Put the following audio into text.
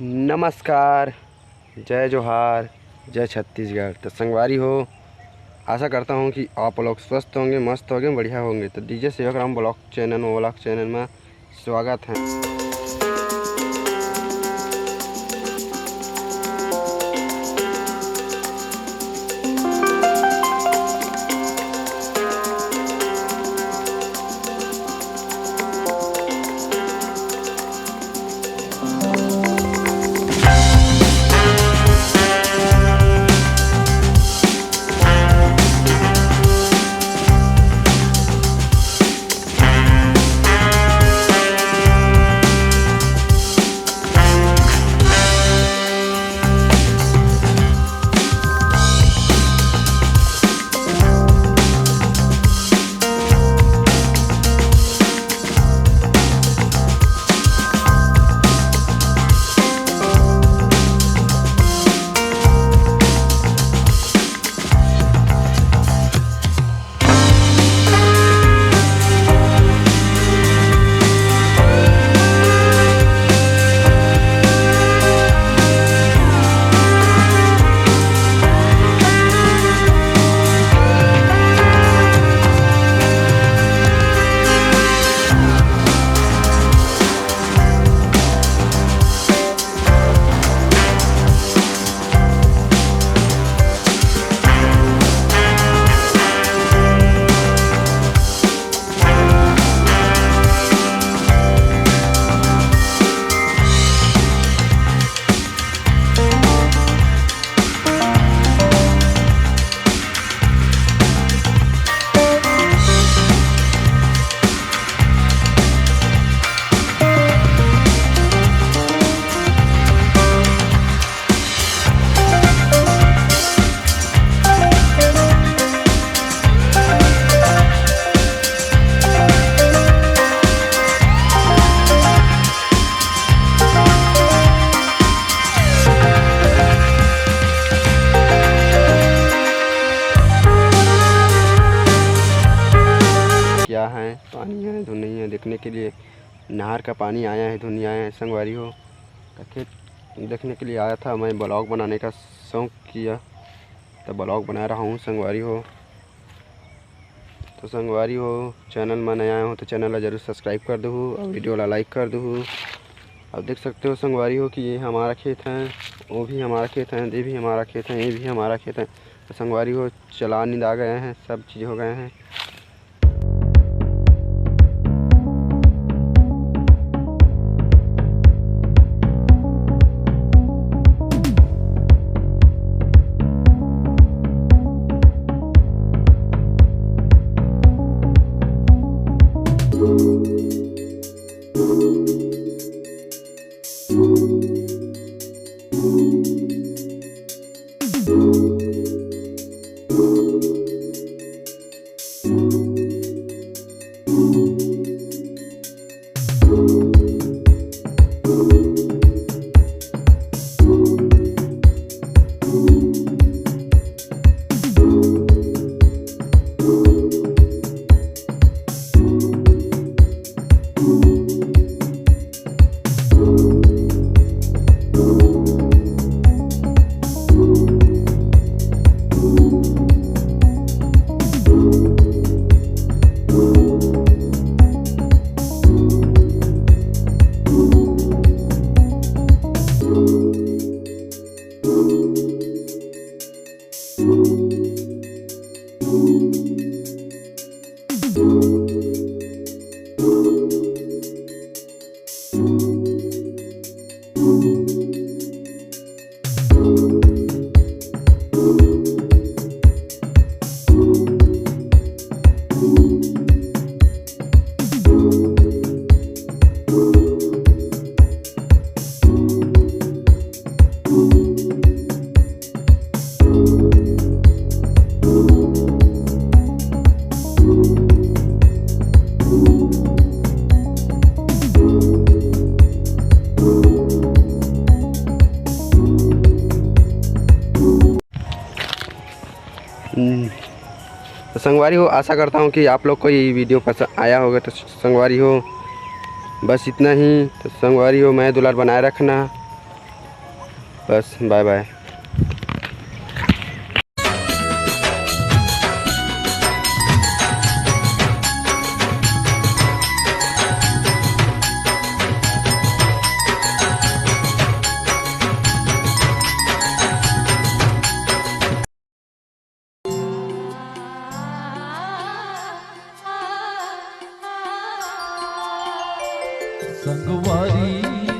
नमस्कार, जय जोहार, जय छत्तीसगढ़। तो संगवारी हो, आशा करता हूँ कि आप लोग स्वस्थ होंगे, मस्त होंगे, बढ़िया होंगे। तो डीजे सेवाग्राम ब्लॉग चैनल में स्वागत है। क्या है, पानी है धुन नहीं है देखने के लिए। नहर का पानी आया है, धुन आया है। संगवारी हो का खेत देखने के लिए आया था। मैं ब्लॉग बनाने का शौक़ किया तो ब्लॉग बना रहा हूँ। संगवारी हो तो संगवारी हो चैनल में नया आया हूँ तो चैनल ला जरूर सब्सक्राइब कर दो और वीडियो ला लाइक कर दो। अब देख सकते हो संगवारी हो कि ये हमारा खेत है, वो भी हमारा खेत है, ये भी हमारा खेत है, ये भी हमारा खेत है। तो संगवारी हो चला नींद आ गए हैं, सब चीज़ हो गए हैं। तो संगवारी हो, आशा करता हूँ कि आप लोग को ये वीडियो पसंद आया होगा। तो संगवारी हो बस इतना ही। तो संगवारी हो मैं दुलार बनाए रखना। बस बाय बाय। संगवारी